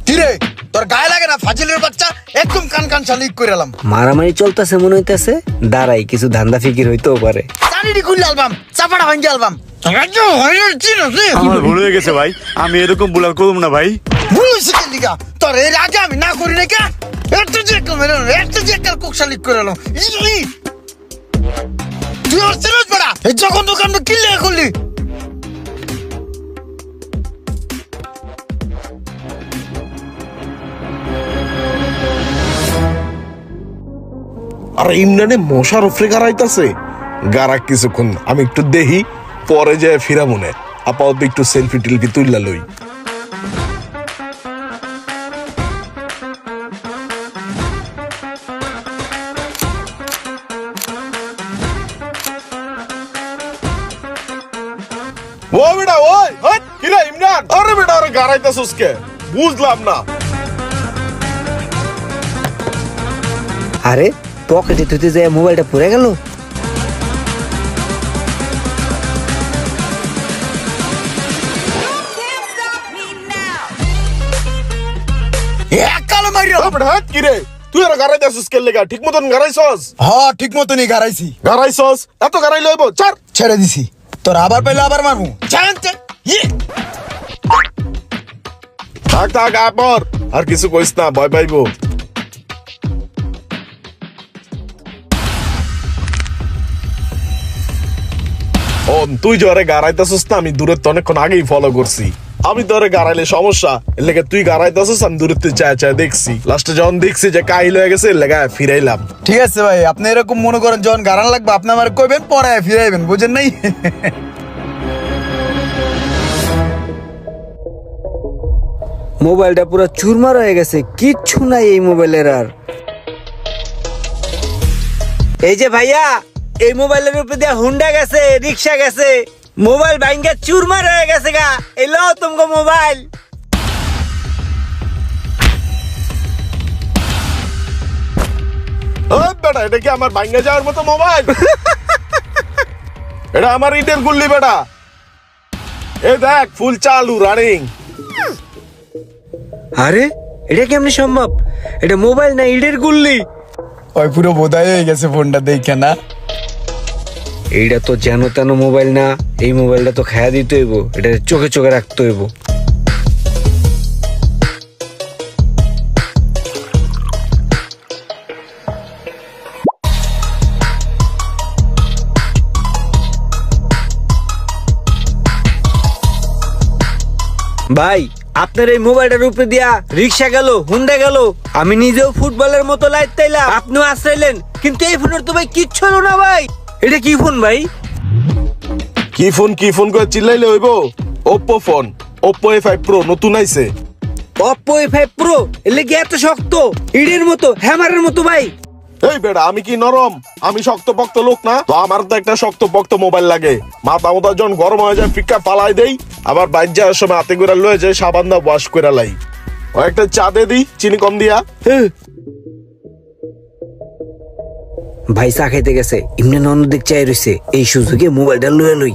কিরে তোর গায়ে লাগে না ফাজিলের বাচ্চা? একদম কান কান চালিক করে এলাম। মারামারি চলতেছে মনে হইতেছে, দাঁড়াই কিছু ধান্দা ফিকির হইতেও পারে। চালিডি খুললে অ্যালবাম, চাপাটা ভাঙ্গি অ্যালবাম। আমার ভুল হয়ে গেছে ভাই, আমি এরকম বুলার করব না ভাই। ভুল হয়েছে কেন লিগা? তোর এর আগে আমি না করি না কে? একটা যে একটা কোক শালিক করে এলাম। তুই আর সিরিয়াস বড়া, এই যখন দোকান কিনলে খুললি। আর ইমরানে মশার উপরে গাড়াইতেছে। গাড়া কিছুক্ষণ আমি একটু দেখি, পরে যায় ফিরা মনে। আপাতত একটু সেলফি টেলফি তুললা লই। ও বেটা ওই হট কিরা ইমরান, আরে বেটা আরে গাড়াইতেছস কে? বুঝলাম না। আরে পকেটে থুতে যায় মোবাইলটা পড়ে গেল। একালে মারিও। ও বেটা হট কিরে, তুই আর গাড়াইতেছস কে লেগা? ঠিক মতন গাড়াইছস? হ্যাঁ ঠিক মতনই গাড়াইছি। গাড়াইছস? এত গাড়াই লইব? চার ছেড়ে দিছি। তোর আবার পাইলে আবার মারমু। জানতে থাক থাক আপর, আর কিছু কইস না, ভয় পাইবো। ও তুই জরে গাড়াইতেছস না, আমি দূরের তো অনেকক্ষণ আগেই ফলো করছি। আমি তোরে গাড়াইলে সমস্যা, এর লেগে তুই গাড়াইতেছস, আমি দূরের থেকে চায় চায় দেখছি। লাস্টে যখন দেখছি যে কাহিল হয়ে গেছে, এর লেগে ফিরাইলাম। ঠিক আছে ভাই, আপনি এরকম মনে করেন যখন গারান লাগবে আপনি আমার কইবেন, পরে ফিরাইবেন, বুঝেন নাই? মোবাইলটা পুরো চুরমার হয়ে গেছে, কিচ্ছু নাই এই মোবাইলের আর। এই যে ভাইয়া, এই মোবাইলের উপরে দিয়ে হুন্ডা গেছে, রিক্সা গেছে, মোবাইল ভাঙ্গা চুরমার হয়ে গেছে গা। এই লো তোমাকে মোবাইল। ও বেটা, এটা কি আমার ভাঙ্গা যাওয়ার মতো মোবাইল? এটা আমার ইটের গুল্লি বেটা। এই দেখ ফুল চালু রানিং। আরে এটা কেমনে সম্ভব? এটা মোবাইল না ইটের গুল্লি। ওই পুরো বোধাই হয়ে গেছে ফোনটা দেখে না। এইটা তো যেন তেন মোবাইল না, এই মোবাইলটা তো খায়া দিতে হইব, এটা চোখে চোখে রাখতে হইব। ভাই আপনার এই মোবাইলটার উপরে দিয়া রিক্সা গেল, হুন্ডা গেল, আমি নিজেও ফুটবলের মতো লাইট তাইলাম, আপনিও আশ্রাইলেন, কিন্তু এই ফোনের তো ভাই কিচ্ছু হলো না ভাই। এটা কি ফোন ভাই? কি ফোন করে চিল্লাইলে হইব? Oppo phone, Oppo A5 Pro নতুন আইছে। Oppo A5 Pro এলে কি এত শক্ত? ইডের মতো, হ্যামারের মতো ভাই। এই বেড়া, আমি কি নরম? আমি শক্ত পক্ত লোক না তো? আমার তো একটা শক্ত পক্ত মোবাইল লাগে। মাথা মোতা যখন গরম হয়ে যায় ফিক্কা পালাই দেই, আবার বাইর যাওয়ার সময় হাতে করে লয়ে যায় সাবান দা ওয়াশ করে লাই। ও একটা চা দে দি, চিনি কম দিয়া। ভাই চা খাইতে গেছে, এমনি নন্দ দেখ চাই রইছে, এই সুযোগে মোবাইলটা লয়ে লই।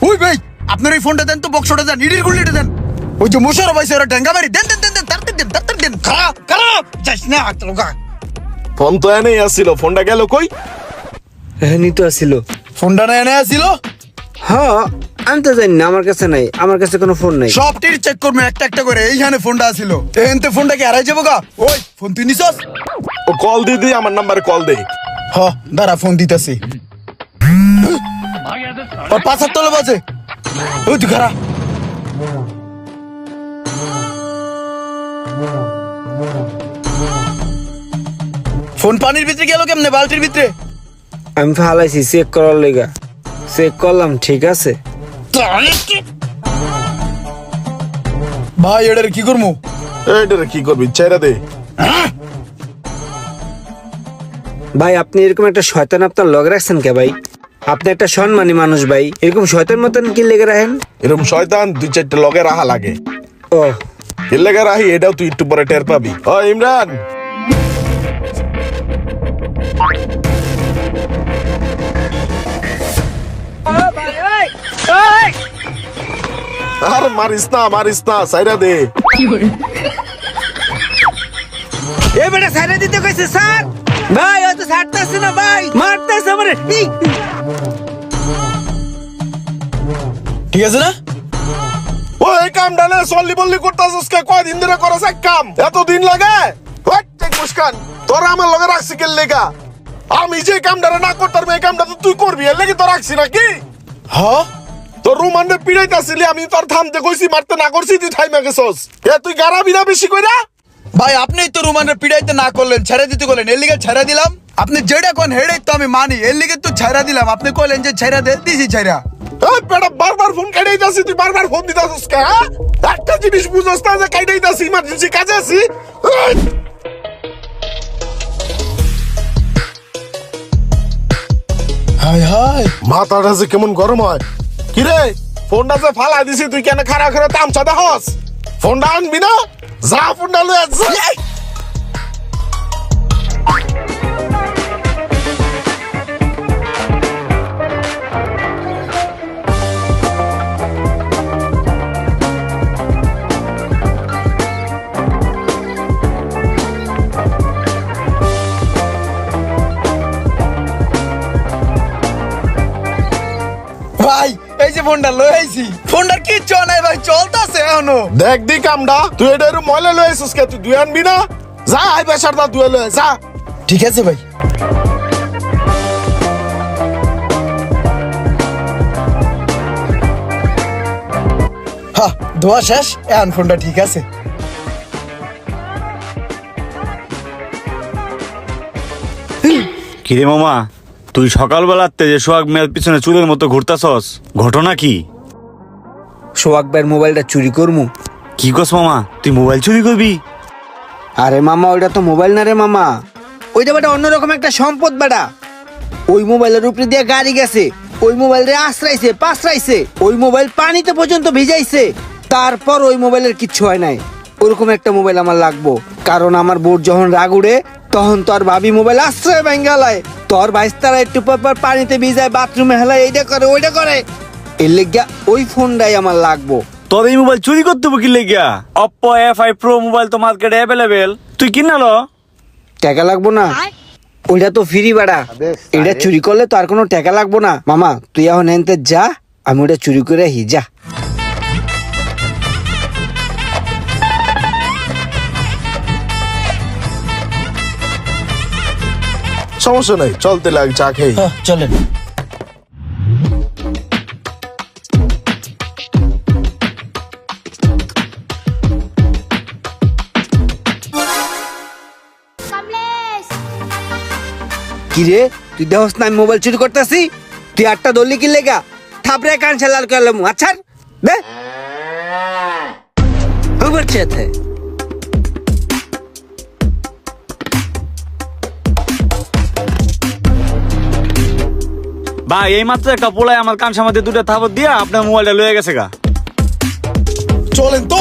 ওই ভাই আপনার এই ফোনটা দেন তো, বক্সটা দেন, ইডির গুলিটা দেন। ওই যে মুশার ভাই ওরা ঢেঙ্গা মারি দেন দেন দেন দেন, তাড়াতাড়ি দেন। খারাপ খারাপ যাস না হাতে লগা। ফোন তো এনেই আসছিল, ফোনটা গেল কই? হ্যাঁ নিতে আসছিল। ফোনটা না এনে আসিল? হ্যাঁ আমি তো জানি না, আমার কাছে নাই, আমার কাছে কোনো ফোন নাই। সব টির চেক করবে একটা একটা করে। এইখানে ফোনটা আসিল, এনতে ফোনটা কি হারাই যাবো গা? ওই ফোন তুই নিছস? ও কল দি দি, আমার নাম্বারে কল দে। হ দাঁড়া ফোন দিতেছি। ওর পাঁচার তলে বাজে। ওই তুই খারা। ফোন পানির ভিতরে গেল কেমনে? বালতির ভিতরে? আমি ফালাইছি চেক করার লেগা, চেক করলাম ঠিক আছে। ভাই এটার কি করবো? এইটারে কি করবি? ছেড়ে দে। ভাই আপনি এরকম একটা শয়তান আপনার লগ রাখছেন কে ভাই? আপনি একটা সম্মানী মানুষ ভাই, এরকম শয়তান মতন কি লেগে রাখেন? এরকম শয়তান 2-4টা লগে রাহা লাগে। ও কি লেগে রাহি এটাও তুই একটু পরে টের পাবি। ও ইমরান, আর মারিস না সাইরা দে। এ বেটা সাইরা দিতে কইছে স্যার। ভাই ও তো ছাড়তাছে না ভাই, মারতাছে আমারে। ঠিক আছে না? ও এই কামটা না সল্লি বল্লি করতাছস কে? কয়দিন ধরে করছ এক কাম, এত দিন লাগে? ওই টেক মুস্কান, তোরা আমার লগে রাখছি কে লেগা? আমি যে কামটা না করতাম এই কামটা তো তুই করবি, এর লাগি তো রাখছি নাকি? হ্যাঁ তোর রুমানে পিড়াইতাছিলি, আমি তোর থামতে কইছি, মারতে না করছি, তুই থাইমা গেছস। এ তুই গারাবি না বেশি কইরা? ভাই আপনিই তো রুমানের পিড়াইতে না করলেন, ছেড়ে দিতে বললেন, এর লিগে ছেড়ে দিলাম। আপনি যেটা কোন হেডেই তো আমি মানি, এর লিগে তো ছেড়ে দিলাম। আপনি কইলেন যে ছেড়ে দে, দিছি ছেড়া। এই বেটা বারবার ফোন কাটাইতাছি, তুই বারবার ফোন দিতাছস কে? হ্যাঁ? একটা জিনিস বুঝছস না যে কাটাইতাছি, ইমার্জেন্সি কাজে আছি। এই! হাই হাই মাথাটা যে কেমন গরম হয়। কি রে, ফোনটা যে ফালাই দিছি, তুই কেন খারাপ করে তামচা দেহস? ফোনটা আনবি না? যা ফোনটা লয়ে যা। ভাই এই যে ফোনটা লই আইছি, ফোনটার কিচ্ছু নাই ভাই, চলতাছে এখনো। দেখ দি কামটা, তুই এটা ময়লা লয়ে আসিস কে? তুই দুই আনবি না? যা আই বেসার দা দুয়ে লয়ে যা। ঠিক আছে ভাই। হ্যাঁ ধোয়া শেষ, এখন ফোনটা ঠিক আছে। কিরে মামা, তুই সকালবেলাতে যে সোহাগ মেয়ের পিছনে চুলের মতো ঘুরতাছস, ঘটনা কি? সোহাগ ভাইয়ের মোবাইলটা চুরি করমু। কি কস মামা, তুই মোবাইল চুরি করবি? আরে মামা ওইটা তো মোবাইল না রে মামা, ওইটা বেটা অন্যরকম একটা সম্পদ বেটা। ওই মোবাইলের উপরে দিয়ে গাড়ি গেছে, ওই মোবাইল রে আশ্রাইছে পাশরাইছে, ওই মোবাইল পানিতে পর্যন্ত ভিজাইছে, তারপর ওই মোবাইলের কিচ্ছু হয় নাই। ওরকম একটা মোবাইল আমার লাগবো, কারণ আমার বোর যখন রাগ উড়ে তখন তোর ভাবি মোবাইল আশ্রয় ব্যাঙ্গালায়, তোর ভাইস্তারা একটু পর পানিতে ভিজায়, বাথরুমে হেলায়, এইটা করে ওইটা করে। এর লেগিয়া ওই ফোনটাই আমার লাগবো। তোর এই মোবাইল চুরি করতে কি লেগিয়া? Oppo A5 Pro মোবাইল তো মার্কেটে অ্যাভেলেবেল, তুই কিনালো? টাকা লাগবো না? ওইটা তো ফ্রি বাড়া, এটা চুরি করলে তো আর কোনো টাকা লাগবো না। মামা তুই এখন এনতে যা, আমি ওটা চুরি করে আহি, যা। সমস্যা নাই, চলতে লাগ, চা খেয়ে। হ্যাঁ চলেন। কিরে তুই দেহস না আমি মোবাইল চুরি করতেছি? তুই আটটা দলি কি লেগা থাপড়ে কান লাল করলাম। আচ্ছা দে আমার চেতে ভাই এই মাত্র একটা পোলায় আমার কান সামাতে দুটো থাপড় দিয়া আপনার মোবাইলটা লয়ে গেছে গা। চলেন তো।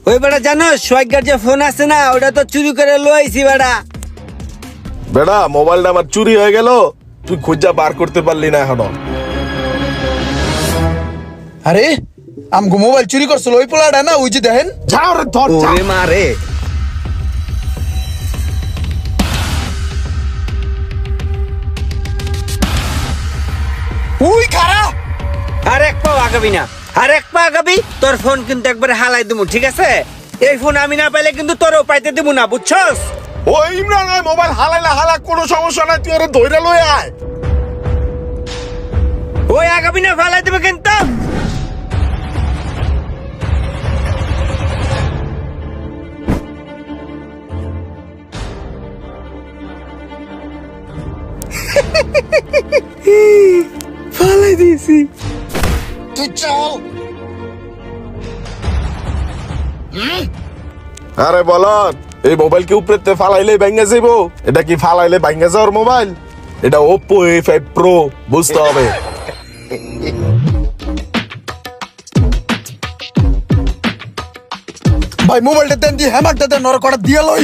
ওই বেটা জানো সোয়াইগার যে ফোন আছে না, ওটা তো চুরি করে লইছি বেটা। বেটা মোবাইলটা আমার চুরি হয়ে গেল, তুই খুঁজা বার করতে পারলি না এখনো। আরে আমগো মোবাইল চুরি করছিল ওই পোলাটা না, ওই যে দেখেন। যাও রে ধর, যা। ওরে মারে উই খারা। আর এক পা আগাবি না, আর এক পা আগাবি তোর ফোন কিন্তু একবারে হালাই দেবো, ঠিক আছে? এই ফোন আমি না পাইলে কিন্তু তোরও পাইতে দেবো না, বুঝছস? ওই ইমরান ওই মোবাইল হালাইলে হালা, কোনো সমস্যা নাই, তুই ওরে ধইরা লয়ে আয়। ওই আগাবি না, ফালাই দেবে কিন্তু। ফালাই দিয়েছি। তুই চল। আরে বল, এই মোবাইল কি উপরে ফালাইলে ভাঙ্গা যাইবো? এটা কি ফালাইলে ভাঙ্গা যাওয়ার মোবাইল? এটা ওপ্পো A5 Pro, বুঝতে হবে। ভাই মোবাইলটা দেন দিয়ে হ্যামারটা দেন ওরা কটা দিয়ে লই